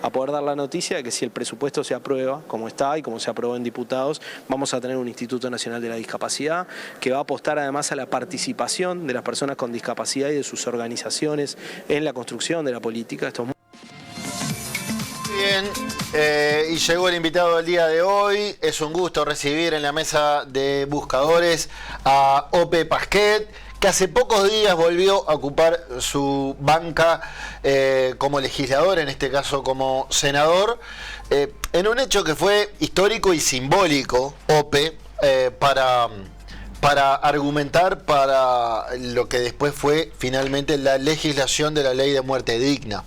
a poder dar la noticia de que si el presupuesto se aprueba, como está y como se aprobó en diputados, vamos a tener un Instituto Nacional de la Discapacidad que va a apostar además a la participación de las personas con discapacidad y de sus organizaciones en la construcción de la política. Esto es Bien, y llegó el invitado del día de hoy. Es un gusto recibir en la mesa de buscadores a Ope Pasquet, que hace pocos días volvió a ocupar su banca como legislador, en este caso como senador, en un hecho que fue histórico y simbólico, Ope, para argumentar para lo que después fue finalmente la legislación de la ley de muerte digna.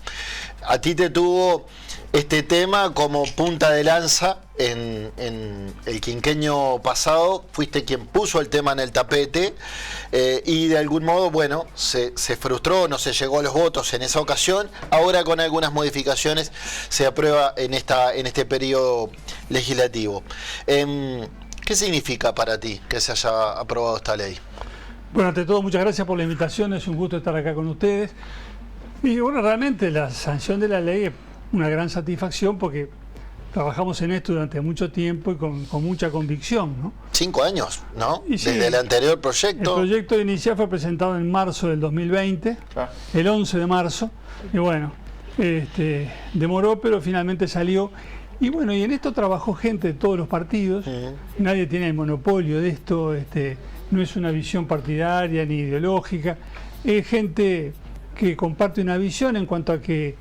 A ti te tuvo este tema como punta de lanza en el quinquenio pasado, fuiste quien puso el tema en el tapete y de algún modo, bueno, se frustró, no se llegó a los votos en esa ocasión. Ahora con algunas modificaciones se aprueba en este periodo legislativo. ¿Qué significa para ti que se haya aprobado esta ley? Bueno, ante todo, muchas gracias por la invitación, es un gusto estar acá con ustedes. Y bueno, realmente la sanción de la ley es una gran satisfacción porque trabajamos en esto durante mucho tiempo y con mucha convicción, ¿no? 5 años, ¿no? Y sí, desde el anterior proyecto. El proyecto inicial fue presentado en marzo del 2020, el 11 de marzo, y bueno, demoró, pero finalmente salió. Y bueno, y en esto trabajó gente de todos los partidos, nadie tiene el monopolio de esto, no es una visión partidaria ni ideológica, es gente que comparte una visión en cuanto a que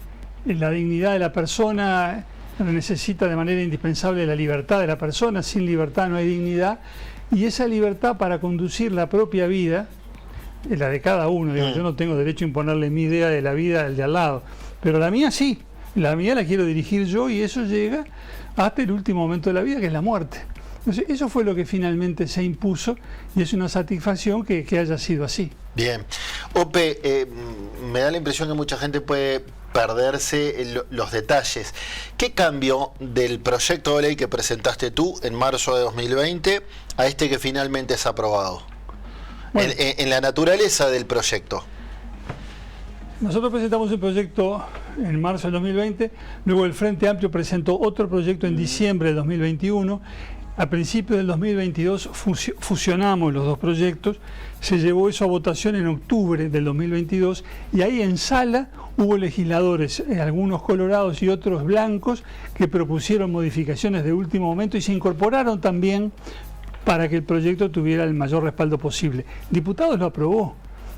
la dignidad de la persona necesita de manera indispensable la libertad de la persona, sin libertad no hay dignidad, y esa libertad para conducir la propia vida, la de cada uno, digo, yo no tengo derecho a imponerle mi idea de la vida al de al lado, pero la mía sí, la mía la quiero dirigir yo y eso llega hasta el último momento de la vida, que es la muerte. Entonces, eso fue lo que finalmente se impuso y es una satisfacción que haya sido así. Bien. Ope, me da la impresión que mucha gente puede perderse los detalles. ¿Qué cambió del proyecto de ley que presentaste tú en marzo de 2020 a este que finalmente es aprobado? Bueno, en la naturaleza del proyecto. Nosotros presentamos un proyecto en marzo del 2020, luego el Frente Amplio presentó otro proyecto en diciembre del 2021. A principios del 2022 fusionamos los dos proyectos, se llevó eso a votación en octubre del 2022 y ahí en sala hubo legisladores, algunos colorados y otros blancos, que propusieron modificaciones de último momento y se incorporaron también para que el proyecto tuviera el mayor respaldo posible. Diputados lo aprobó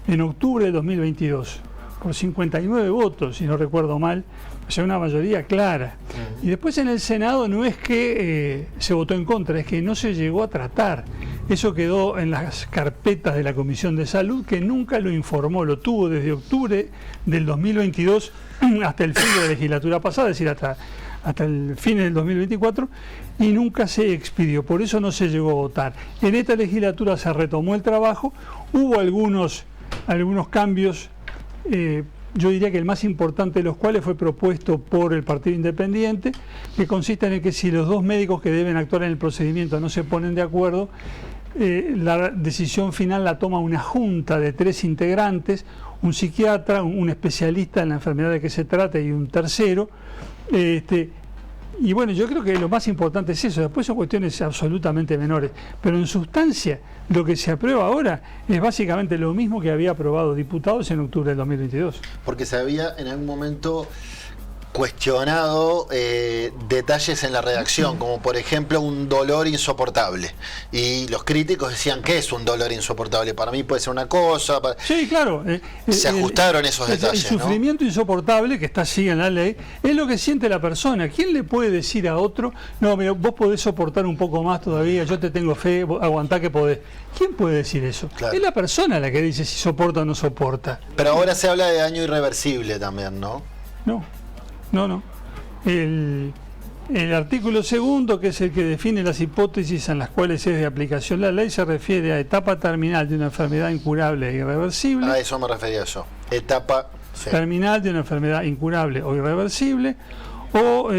en octubre de 2022. Por 59 votos, si no recuerdo mal, o sea, una mayoría clara. Y después en el Senado no es que se votó en contra, es que no se llegó a tratar. Eso quedó en las carpetas de la Comisión de Salud, que nunca lo informó, lo tuvo desde octubre del 2022 hasta el fin de la legislatura pasada, es decir, hasta el fin del 2024, y nunca se expidió, por eso no se llegó a votar. En esta legislatura se retomó el trabajo, hubo algunos cambios. Yo diría que el más importante de los cuales fue propuesto por el Partido Independiente, que consiste en que si los dos médicos que deben actuar en el procedimiento no se ponen de acuerdo, la decisión final la toma una junta de 3 integrantes, un psiquiatra, un especialista en la enfermedad de que se trata y un tercero. Y bueno, yo creo que lo más importante es eso, después son cuestiones absolutamente menores, pero en sustancia lo que se aprueba ahora es básicamente lo mismo que había aprobado diputados en octubre del 2022. Porque se había en algún momento cuestionado detalles en la redacción, como por ejemplo un dolor insoportable. Y los críticos decían, ¿qué es un dolor insoportable? Para mí puede ser una cosa. Sí, claro. Se ajustaron esos detalles. El sufrimiento insoportable, que está así en la ley, es lo que siente la persona. ¿Quién le puede decir a otro, no, mira, vos podés soportar un poco más todavía, yo te tengo fe, aguantá que podés? ¿Quién puede decir eso? Claro. Es la persona la que dice si soporta o no soporta. Pero ahora se habla de daño irreversible también, ¿no? No. El artículo segundo, que es el que define las hipótesis en las cuales es de aplicación la ley, se refiere a etapa terminal de una enfermedad incurable e irreversible. A eso me refería yo. Etapa terminal de una enfermedad incurable o irreversible, o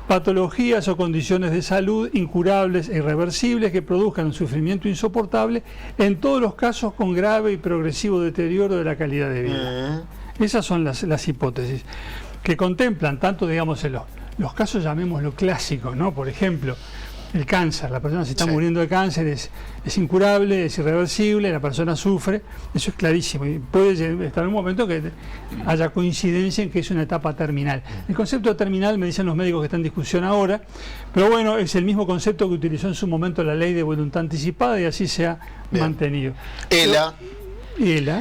patologías o condiciones de salud incurables e irreversibles que produzcan un sufrimiento insoportable, en todos los casos con grave y progresivo deterioro de la calidad de vida. Esas son las hipótesis. que contemplan tanto, digamos, en los casos, llamémoslo clásicos, ¿no? Por ejemplo, el cáncer, la persona se está muriendo de cáncer, es incurable, es irreversible, la persona sufre, eso es clarísimo, y puede estar en un momento que haya coincidencia en que es una etapa terminal. El concepto de terminal, me dicen los médicos que está en discusión ahora, pero bueno, es el mismo concepto que utilizó en su momento la ley de voluntad anticipada y así se ha mantenido. ELA,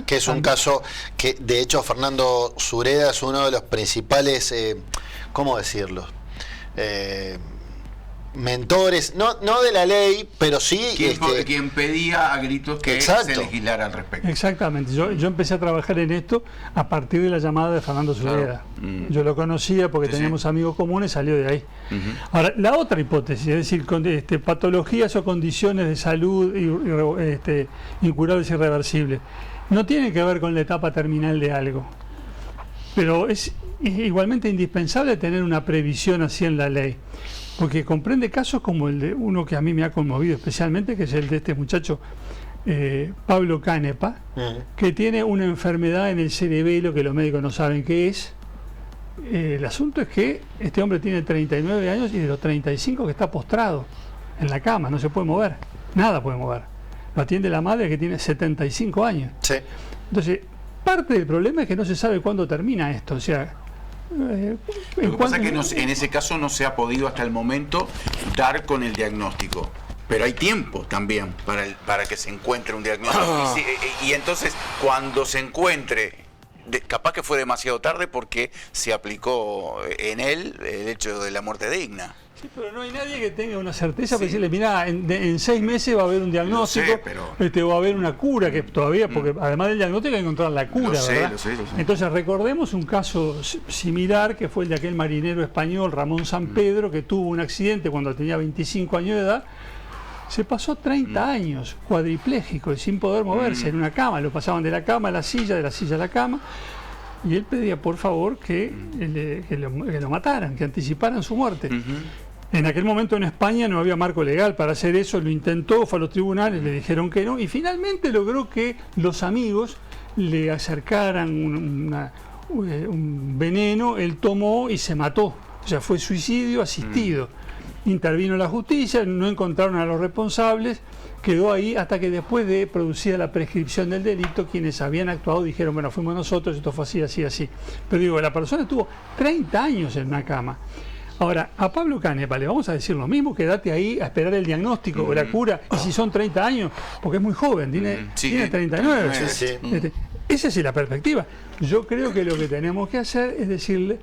que es también. un caso que de hecho Fernando Sureda es uno de los principales, ¿cómo decirlo? Mentores, no de la ley, pero sí quien pedía a gritos que se legislara al respecto. Exactamente, yo empecé a trabajar en esto a partir de la llamada de Fernando Sureda. Claro. Yo lo conocía porque teníamos amigos comunes, salió de ahí. Ahora, la otra hipótesis, es decir, patologías o condiciones de salud incurables e irreversibles, no tiene que ver con la etapa terminal de algo, pero es igualmente indispensable tener una previsión así en la ley, porque comprende casos como el de uno que a mí me ha conmovido especialmente, que es el de este muchacho Pablo Canepa, que tiene una enfermedad en el cerebelo que los médicos no saben qué es. El asunto es que este hombre tiene 39 años y de los 35 que está postrado en la cama, no se puede mover, nada puede mover. Lo atiende la madre que tiene 75 años. Sí. Entonces, parte del problema es que no se sabe cuándo termina esto, o sea... Lo que pasa es que en ese caso no se ha podido hasta el momento dar con el diagnóstico, pero hay tiempo también para que se encuentre un diagnóstico. Y entonces cuando se encuentre, capaz que fue demasiado tarde porque se aplicó en él el hecho de la muerte digna. Sí, pero no hay nadie que tenga una certeza para decirle, mira, en 6 meses va a haber un diagnóstico, va a haber una cura, que todavía, porque además del diagnóstico hay que encontrar la cura, ¿verdad? Lo sé. Entonces recordemos un caso similar, que fue el de aquel marinero español, Ramón San Pedro, que tuvo un accidente cuando tenía 25 años de edad, se pasó 30 años cuadripléjico y sin poder moverse en una cama, lo pasaban de la cama a la silla, de la silla a la cama, y él pedía por favor que lo mataran, que anticiparan su muerte. En aquel momento en España no había marco legal para hacer eso, lo intentó, fue a los tribunales, le dijeron que no, y finalmente logró que los amigos le acercaran un veneno, él tomó y se mató, o sea, fue suicidio asistido. Intervino la justicia, no encontraron a los responsables, quedó ahí hasta que después de producida la prescripción del delito, quienes habían actuado dijeron, bueno, fuimos nosotros, esto fue así. Pero digo, la persona estuvo 30 años en una cama. Ahora, a Pablo Canepa le vamos a decir lo mismo, quédate ahí a esperar el diagnóstico o la cura, y si son 30 años, porque es muy joven, tiene 39. Esa es la perspectiva. Yo creo que lo que tenemos que hacer es decirle,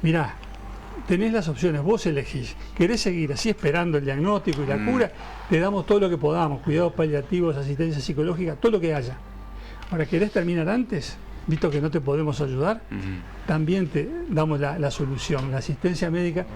mirá, tenés las opciones, vos elegís, querés seguir así esperando el diagnóstico y la cura, te damos todo lo que podamos, cuidados paliativos, asistencia psicológica, todo lo que haya. Ahora, ¿querés terminar antes? Visto que no te podemos ayudar, también te damos la solución, la asistencia médica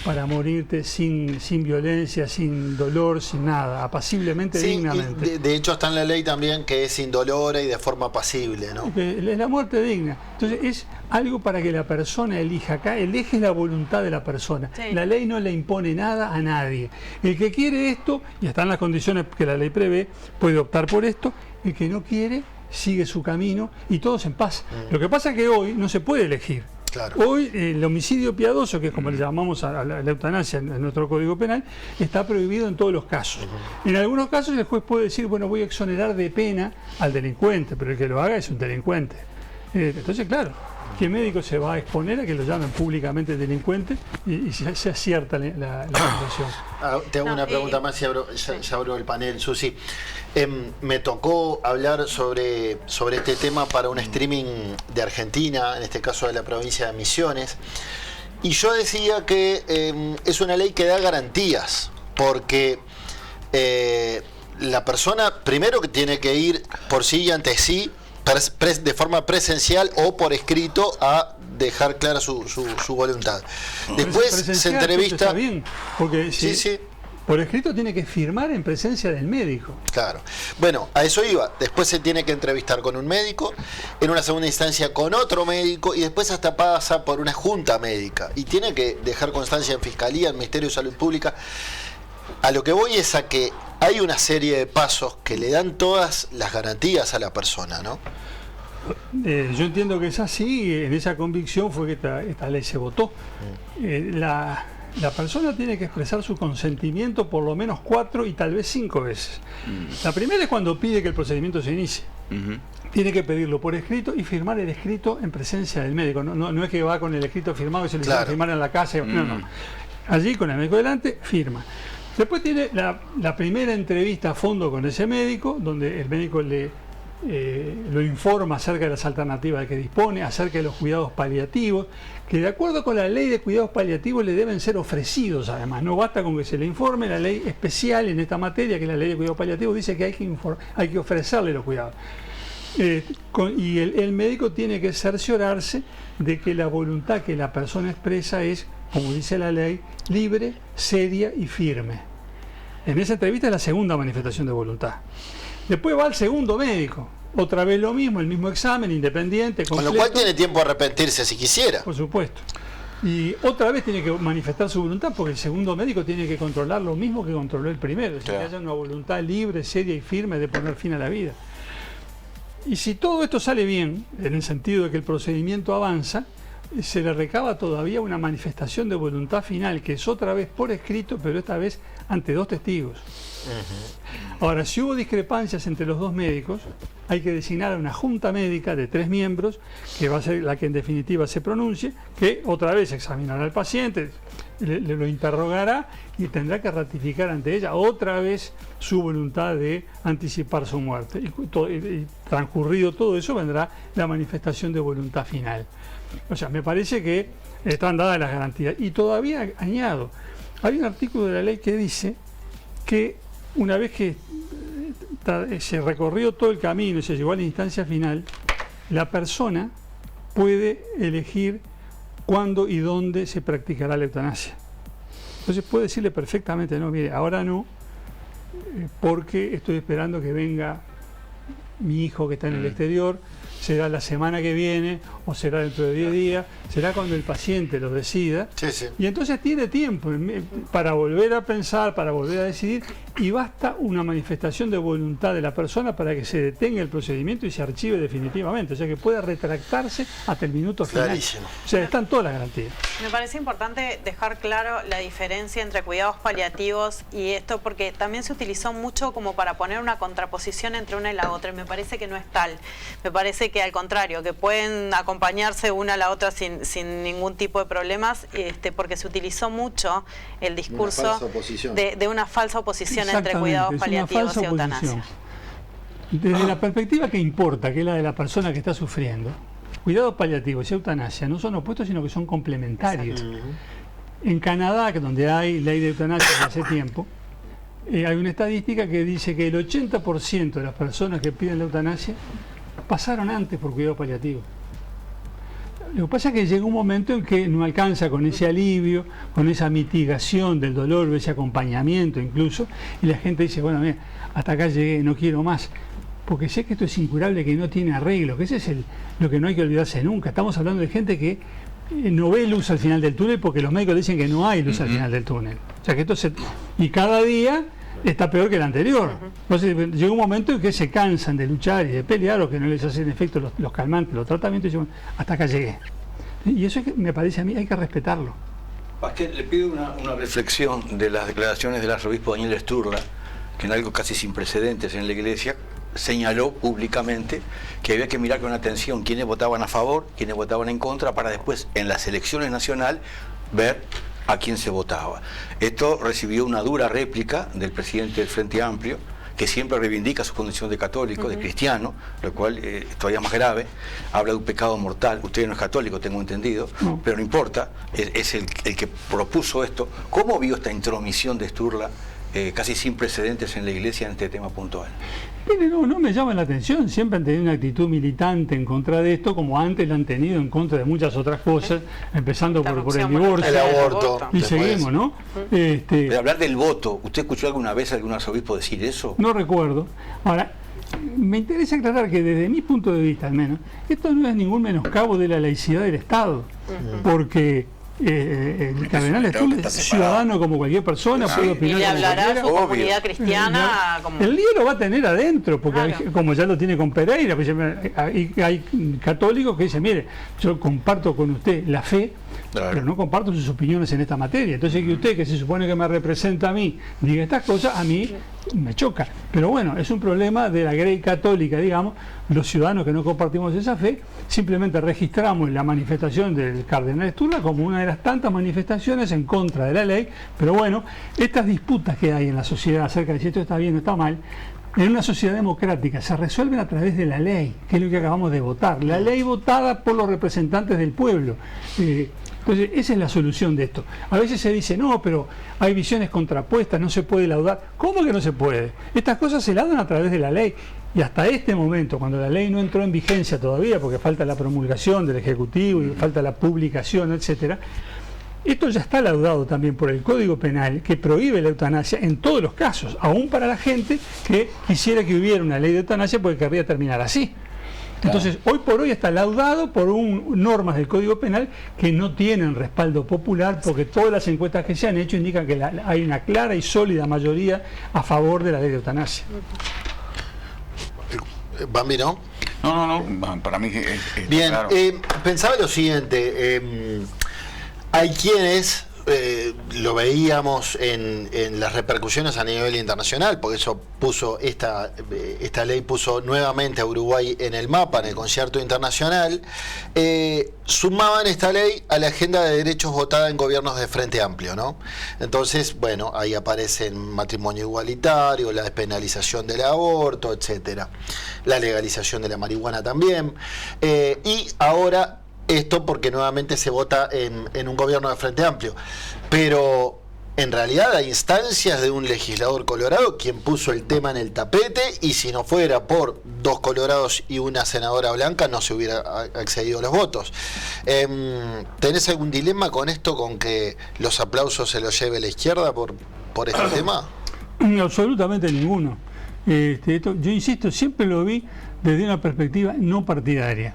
para morirte sin violencia, sin dolor, sin nada, apaciblemente, dignamente. De hecho está en la ley también que es indolora y de forma apacible, ¿no? Es la muerte digna. Entonces es algo para que la persona elija. Acá el eje es la voluntad de la persona. Sí. La ley no le impone nada a nadie. El que quiere esto, y están las condiciones que la ley prevé, puede optar por esto. El que no quiere, sigue su camino y todos en paz. Lo que pasa es que hoy no se puede elegir. Claro. Hoy el homicidio piadoso, que es como le llamamos a la eutanasia en nuestro Código Penal, está prohibido en todos los casos. En algunos casos el juez puede decir, bueno, voy a exonerar de pena al delincuente, pero el que lo haga es un delincuente. Entonces, claro, ¿qué médico se va a exponer a que lo llamen públicamente delincuente y se acierta la situación? Te hago una pregunta más y ya abro el panel, Susi. Me tocó hablar sobre este tema para un streaming de Argentina, en este caso de la provincia de Misiones, y yo decía que es una ley que da garantías, porque la persona primero que tiene que ir por sí y ante sí, de forma presencial o por escrito, a dejar clara su voluntad. Después se entrevista... Está bien, porque sí. Por escrito tiene que firmar en presencia del médico. Claro. Bueno, a eso iba. Después se tiene que entrevistar con un médico, en una segunda instancia con otro médico, y después hasta pasa por una junta médica. Y tiene que dejar constancia en Fiscalía, en Ministerio de Salud Pública. A lo que voy es a que hay una serie de pasos que le dan todas las garantías a la persona, ¿no? Yo entiendo que es así, y en esa convicción fue que esta ley se votó. La persona tiene que expresar su consentimiento por lo menos 4 y tal vez 5 veces. La primera es cuando pide que el procedimiento se inicie. Tiene que pedirlo por escrito y firmar el escrito en presencia del médico. No es que va con el escrito firmado y se le dice firmar en la casa. No. Allí, con el médico delante, firma. Después tiene la primera entrevista a fondo con ese médico, donde el médico lo informa acerca de las alternativas de que dispone, acerca de los cuidados paliativos, que de acuerdo con la ley de cuidados paliativos le deben ser ofrecidos además. No basta con que se le informe, la ley especial en esta materia, que es la ley de cuidados paliativos, dice que hay que ofrecerle los cuidados. Y el médico tiene que cerciorarse de que la voluntad que la persona expresa es, como dice la ley, libre, seria y firme. En esa entrevista es la segunda manifestación de voluntad. Después va al segundo médico, otra vez lo mismo, el mismo examen, independiente, completo. Con lo cual tiene tiempo de arrepentirse si quisiera. Por supuesto. Y otra vez tiene que manifestar su voluntad, porque el segundo médico tiene que controlar lo mismo que controló el primero, es decir, que haya una voluntad libre, seria y firme de poner fin a la vida. Y si todo esto sale bien, en el sentido de que el procedimiento avanza, se le recaba todavía una manifestación de voluntad final, que es otra vez por escrito, pero esta vez ante 2 testigos. Ahora, si hubo discrepancias entre los 2 médicos, hay que designar a una junta médica de 3 miembros, que va a ser la que en definitiva se pronuncie, que otra vez examinará al paciente, lo interrogará y tendrá que ratificar ante ella otra vez su voluntad de anticipar su muerte. Y transcurrido todo eso vendrá la manifestación de voluntad final. O sea, me parece que están dadas las garantías. Y todavía añado, hay un artículo de la ley que dice que una vez que se recorrió todo el camino y se llegó a la instancia final, la persona puede elegir cuándo y dónde se practicará la eutanasia. Entonces puede decirle perfectamente, no, mire, ahora no, porque estoy esperando que venga mi hijo que está en el exterior, será la semana que viene o será dentro de 10 días, será cuando el paciente lo decida. Y entonces tiene tiempo para volver a pensar, para volver a decidir, y basta una manifestación de voluntad de la persona para que se detenga el procedimiento y se archive definitivamente, o sea que pueda retractarse hasta el minuto final. Clarísimo. O sea, están todas las garantías. Me parece importante dejar claro la diferencia entre cuidados paliativos y esto, porque también se utilizó mucho como para poner una contraposición entre una y la otra, y me parece que no es tal. Me parece que al contrario, que pueden acompañarse una a la otra sin ningún tipo de problemas, porque se utilizó mucho el discurso de una falsa oposición entre cuidados paliativos y eutanasia. Desde la perspectiva que importa, que es la de la persona que está sufriendo, cuidados paliativos y eutanasia no son opuestos, sino que son complementarios. En Canadá, que donde hay ley de eutanasia desde hace tiempo, hay una estadística que dice que el 80% de las personas que piden la eutanasia pasaron antes por cuidado paliativo. Lo que pasa es que llega un momento en que no alcanza con ese alivio, con esa mitigación del dolor, ese acompañamiento incluso, y la gente dice, bueno, mira, hasta acá llegué, no quiero más, porque sé que esto es incurable, que no tiene arreglo, que ese es lo que no hay que olvidarse nunca. Estamos hablando de gente que no ve luz al final del túnel porque los médicos dicen que no hay luz al final del túnel. O sea que esto y cada día está peor que el anterior. Entonces llega un momento en que se cansan de luchar y de pelear, o que no les hacen efecto los calmantes, los tratamientos, y dicen, hasta acá llegué. Y eso es que, me parece a mí, hay que respetarlo. Pasquel, le pido una reflexión de las declaraciones del arzobispo Daniel Sturla, que en algo casi sin precedentes en la Iglesia señaló públicamente que había que mirar con atención quiénes votaban a favor, quiénes votaban en contra, para después en las elecciones nacionales ver a quién se votaba. Esto recibió una dura réplica del presidente del Frente Amplio, que siempre reivindica su condición de católico, de cristiano, lo cual es todavía más grave. Habla de un pecado mortal. Usted no es católico, tengo entendido, pero no importa, es el que propuso esto. ¿Cómo vio esta intromisión de Sturla, casi sin precedentes en la Iglesia, en este tema puntual? Mire, no me llama la atención. Siempre han tenido una actitud militante en contra de esto, como antes la han tenido en contra de muchas otras cosas, empezando por el divorcio, el aborto. Y seguimos, ¿no? Pero hablar del voto, ¿usted escuchó alguna vez a algún arzobispo decir eso? No recuerdo. Ahora, me interesa aclarar que desde mi punto de vista, al menos, esto no es ningún menoscabo de la laicidad del Estado, porque el cardenal Sturla es ciudadano como cualquier persona, puede opinar y le hablará a su como comunidad cristiana. el lío lo va a tener adentro, porque Claro. como ya lo tiene con Pereira, pues hay católicos que dicen, mire, yo comparto con usted la fe, Claro. pero no comparto sus opiniones en esta materia. Entonces que usted, que se supone que me representa a mí, diga estas cosas, a mí me choca. Pero bueno, es un problema de la Grey católica, digamos. Los ciudadanos que no compartimos esa fe, simplemente registramos la manifestación del cardenal Sturla como una de las tantas manifestaciones en contra de la ley. Pero bueno, estas disputas que hay en la sociedad acerca de si esto está bien o está mal, en una sociedad democrática se resuelven a través de la ley, que es lo que acabamos de votar. La ley votada por los representantes del pueblo. Entonces, esa es la solución de esto. A veces se dice, no, pero hay visiones contrapuestas, no se puede laudar. ¿Cómo que no se puede? Estas cosas se laudan a través de la ley. Y hasta este momento, cuando la ley no entró en vigencia todavía, porque falta la promulgación del Ejecutivo y falta la publicación, etcétera, esto ya está laudado también por el Código Penal, que prohíbe la eutanasia en todos los casos, aún para la gente que quisiera que hubiera una ley de eutanasia porque querría terminar así. Entonces, hoy por hoy está laudado por normas del Código Penal que no tienen respaldo popular, porque todas las encuestas que se han hecho indican que hay una clara y sólida mayoría a favor de la ley de eutanasia. Bambi, ¿no? No, para mí es Bien, claro. pensaba lo siguiente, hay quienes, lo veíamos en las repercusiones a nivel internacional, porque eso puso, esta ley puso nuevamente a Uruguay en el mapa, en el concierto internacional, sumaban esta ley a la agenda de derechos votada en gobiernos de Frente Amplio, ¿no? Entonces, bueno, ahí aparecen matrimonio igualitario, la despenalización del aborto, etcétera, la legalización de la marihuana también, y ahora esto porque nuevamente se vota en un gobierno de Frente Amplio. Pero en realidad hay instancias de un legislador colorado quien puso el tema en el tapete, y si no fuera por 2 colorados y una senadora blanca no se hubiera accedido a los votos. ¿Tenés algún dilema con esto, con que los aplausos se los lleve la izquierda por este tema? Absolutamente ninguno. Yo insisto, siempre lo vi desde una perspectiva no partidaria.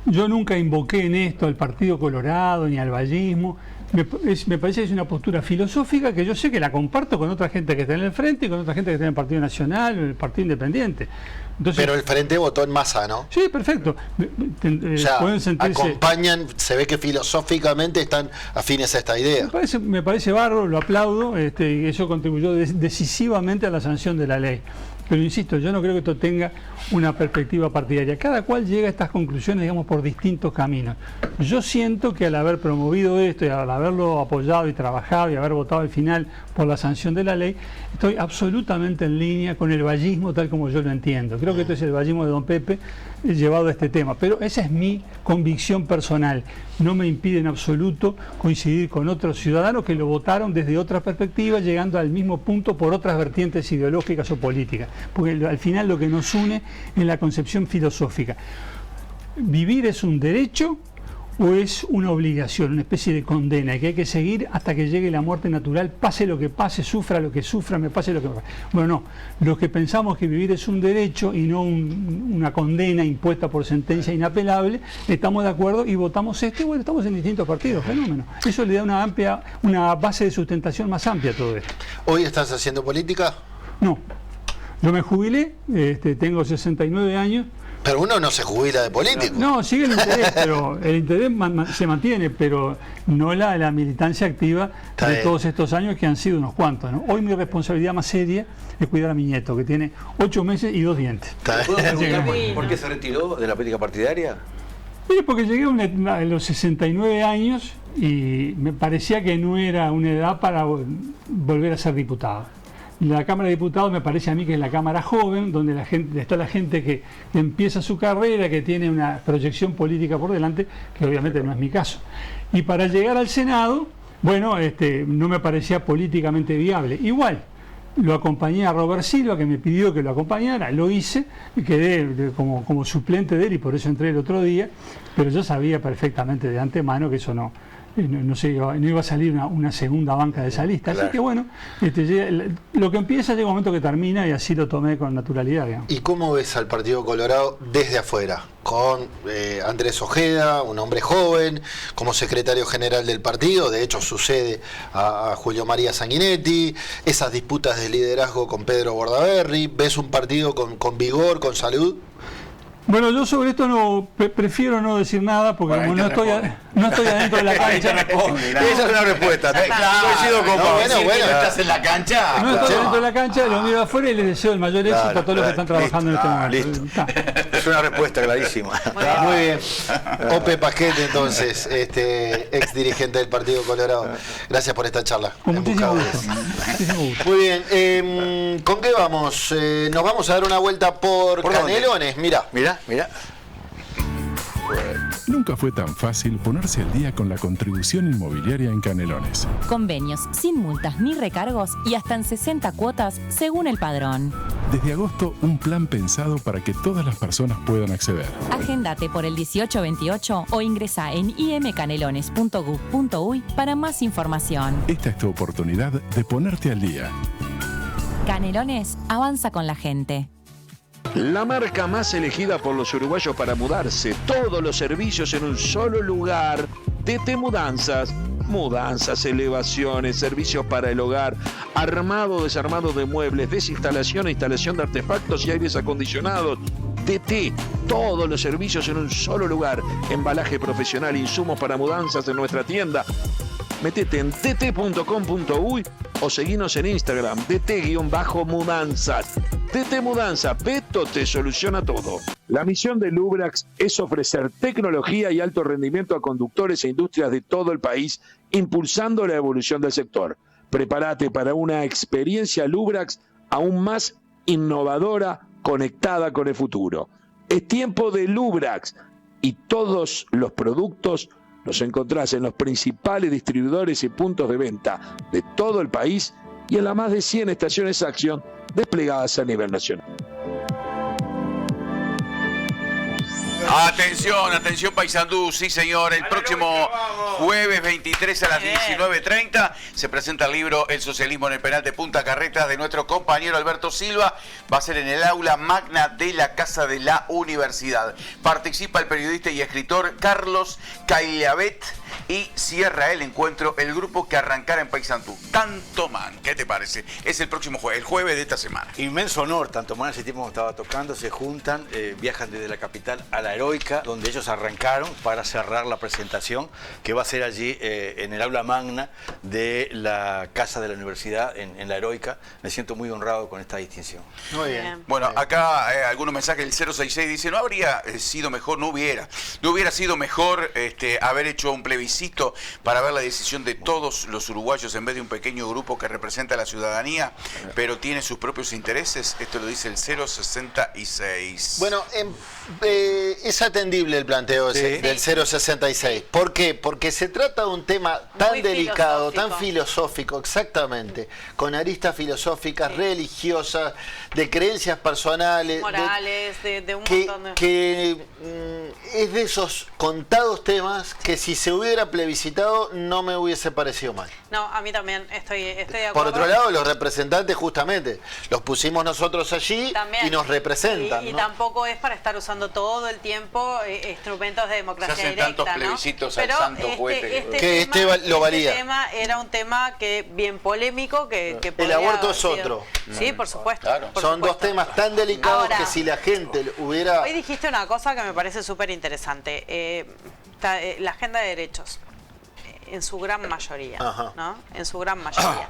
Yo nunca invoqué en esto al Partido Colorado ni al vallismo. Me parece que es una postura filosófica que yo sé que la comparto con otra gente que está en el Frente y con otra gente que está en el Partido Nacional o en el Partido Independiente. Entonces, pero el Frente votó en masa, ¿no? Sí, perfecto. O sea, pueden sentirse, acompañan, se ve que filosóficamente están afines a esta idea. me parece bárbaro, lo aplaudo, y eso contribuyó decisivamente a la sanción de la ley. Pero insisto, yo no creo que esto tenga una perspectiva partidaria. Cada cual llega a estas conclusiones, digamos, por distintos caminos. Yo siento que al haber promovido esto y al haberlo apoyado y trabajado y haber votado al final por la sanción de la ley, estoy absolutamente en línea con el vallismo tal como yo lo entiendo. Creo que esto es el vallismo de don Pepe llevado a este tema. Pero esa es mi convicción personal. No me impide en absoluto coincidir con otros ciudadanos que lo votaron desde otra perspectiva, llegando al mismo punto por otras vertientes ideológicas o políticas. Porque al final lo que nos une es la concepción filosófica. ¿Vivir es un derecho o es una obligación, una especie de condena, y que hay que seguir hasta que llegue la muerte natural, pase lo que pase, sufra lo que sufra, me pase lo que me pase? Bueno, no. Los que pensamos que vivir es un derecho y no una condena impuesta por sentencia inapelable, estamos de acuerdo y votamos esto, y bueno, estamos en distintos partidos, fenómeno. Eso le da una base de sustentación más amplia a todo esto. ¿Hoy estás haciendo política? No. Yo me jubilé, tengo 69 años. Pero uno no se jubila de político. No, sigue el interés, pero el interés se mantiene, pero no la militancia activa de todos estos años, que han sido unos cuantos, ¿no? Hoy mi responsabilidad más seria es cuidar a mi nieto, que tiene 8 meses y 2 dientes. ¿Puedo preguntar por qué se retiró de la política partidaria? Mire, porque llegué a los 69 años y me parecía que no era una edad para volver a ser diputado. La Cámara de Diputados me parece a mí que es la Cámara joven, donde está la gente que empieza su carrera, que tiene una proyección política por delante, que obviamente no es mi caso. Y para llegar al Senado, bueno, no me parecía políticamente viable. Igual, lo acompañé a Robert Silva, que me pidió que lo acompañara, lo hice, y quedé como suplente de él, y por eso entré el otro día, pero yo sabía perfectamente de antemano que eso no no iba a salir una segunda banca de esa lista. Claro. Así que bueno, lo que empieza llega un momento que termina y así lo tomé con naturalidad, digamos. ¿Y cómo ves al Partido Colorado desde afuera? Con Andrés Ojeda, un hombre joven, como secretario general del partido, de hecho sucede a Julio María Sanguinetti, esas disputas de liderazgo con Pedro Bordaberry, ¿ves un partido con vigor, con salud? Bueno, yo sobre esto prefiero no decir nada porque Bueno, como no estoy adentro de la cancha. Esa es una respuesta. Coincido con Pablo. Bueno. ¿Estás en la cancha? No estoy dentro de la cancha, lo miro afuera y les deseo el mayor éxito a todos los que están trabajando en este momento. Listo. Es una respuesta clarísima. Muy bien. Ope Paquete, entonces, ex dirigente del Partido Colorado. Gracias por esta charla. Con muchísimo Buscadores. gusto. Muy bien. ¿Con qué vamos? Nos vamos a dar una vuelta por Canelones. Mira. Nunca fue tan fácil ponerse al día con la contribución inmobiliaria en Canelones. Convenios sin multas ni recargos y hasta en 60 cuotas según el padrón. Desde agosto, un plan pensado para que todas las personas puedan acceder. Agéndate por el 1828 o ingresa en imcanelones.gov.uy para más información. Esta es tu oportunidad de ponerte al día. Canelones avanza con la gente. La marca más elegida por los uruguayos para mudarse. Todos los servicios en un solo lugar. TT Mudanzas. Mudanzas, elevaciones, servicios para el hogar, armado, desarmado de muebles, desinstalación e instalación de artefactos y aires acondicionados. TT, todos los servicios en un solo lugar. Embalaje profesional, insumos para mudanzas en nuestra tienda. Métete en tt.com.uy o seguinos en Instagram, tt_mudanzas. TT Mudanza, Beto te soluciona todo. La misión de Lubrax es ofrecer tecnología y alto rendimiento a conductores e industrias de todo el país, impulsando la evolución del sector. Prepárate para una experiencia Lubrax aún más innovadora, conectada con el futuro. Es tiempo de Lubrax y todos los productos los encontrás en los principales distribuidores y puntos de venta de todo el país y en las más de 100 estaciones Action desplegadas a nivel nacional. Atención Paysandú, sí señor, el próximo jueves 23 a las 19:30 se presenta el libro El socialismo en el penal de Punta Carretas de nuestro compañero Alberto Silva. Va a ser en el aula magna de la Casa de la Universidad. Participa el periodista y escritor Carlos Caillabet y cierra el encuentro el grupo que arrancará en Paysandú, Tanto Man. ¿Qué te parece? Es el próximo jueves, el jueves de esta semana. Inmenso honor, Tanto Man, ese tiempo que estaba tocando, se juntan, viajan desde la capital a la Heroica, donde ellos arrancaron para cerrar la presentación que va a ser allí en el aula magna de la Casa de la Universidad en la Heroica. Me siento muy honrado con esta distinción. Muy bien. Bueno, acá algunos mensajes, el 066 dice, no habría sido mejor, no hubiera sido mejor haber hecho un plebiscito para ver la decisión de todos los uruguayos en vez de un pequeño grupo que representa a la ciudadanía, pero tiene sus propios intereses. Esto lo dice el 066. Bueno, es atendible el planteo del 066. ¿Por qué? Porque se trata de un tema tan Muy delicado, filosófico. tan filosófico, exactamente, con aristas filosóficas, religiosas, de creencias personales, Morales, de un que, montón de... que es de esos contados temas que si se hubiera plebiscitado no me hubiese parecido mal. No, a mí también estoy de acuerdo. Por otro lado, los representantes justamente los pusimos nosotros allí También. y nos representan. Y ¿no? tampoco es para estar usando todo el tiempo instrumentos de democracia Se hacen directa, tantos ¿no? plebiscitos al Pero santo cohete. Que lo valía. Este tema era un tema que bien polémico, que El podría aborto haber es sido- otro. Sí, por supuesto. Claro. por Son dos supuesto. temas tan delicados Ahora, que si la gente hubiera... Hoy dijiste una cosa que me parece súper interesante. La agenda de derechos, en su gran mayoría, Ajá. ¿no? En su gran mayoría.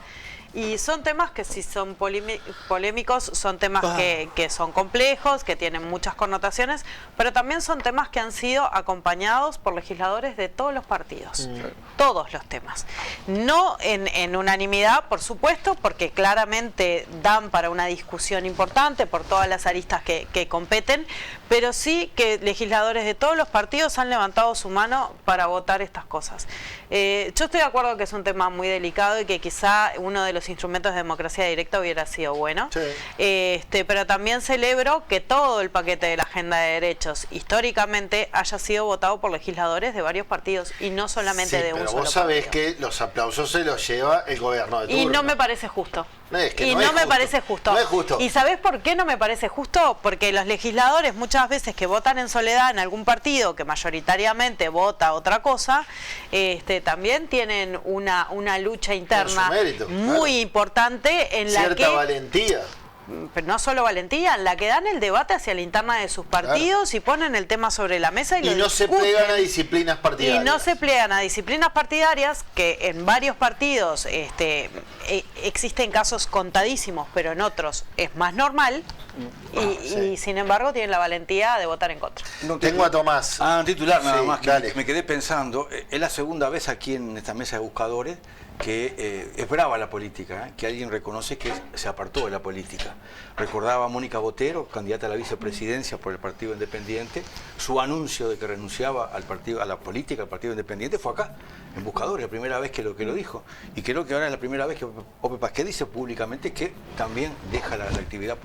Y son temas que si son polémicos, son temas que son complejos, que tienen muchas connotaciones, pero también son temas que han sido acompañados por legisladores de todos los partidos. Todos los temas. No en unanimidad, por supuesto, porque claramente dan para una discusión importante por todas las aristas que competen, pero sí que legisladores de todos los partidos han levantado su mano para votar estas cosas. Yo estoy de acuerdo que es un tema muy delicado y que quizá uno de los los instrumentos de democracia directa hubiera sido bueno. Sí. Pero también celebro que todo el paquete de la agenda de derechos históricamente haya sido votado por legisladores de varios partidos y no solamente de un solo partido. Pero vos sabés que los aplausos se los lleva el gobierno de turno. Y no me parece justo. No es justo. ¿Y sabés por qué no me parece justo? Porque los legisladores muchas veces que votan en soledad en algún partido que mayoritariamente vota otra cosa, también tienen una lucha interna muy importante en la que... Cierta valentía. Pero no solo valentía, en la que dan el debate hacia la interna de sus partidos y ponen el tema sobre la mesa y lo no discuten. se plegan a disciplinas partidarias. Y no se plegan a disciplinas partidarias, que en varios partidos existen casos contadísimos, pero en otros es más normal. Y sin embargo tienen la valentía de votar en contra. Tengo a Tomás. Un titular nada más, que dale. me quedé pensando, es la segunda vez aquí en esta mesa de buscadores que es brava la política, que alguien reconoce que se apartó de la política. Recordaba a Mónica Botero, candidata a la vicepresidencia por el Partido Independiente, su anuncio de que renunciaba a la política, al Partido Independiente, fue acá, en Buscadores, la primera vez que lo dijo. Y creo que ahora es la primera vez que Ope Pasquet dice públicamente que también deja la actividad política.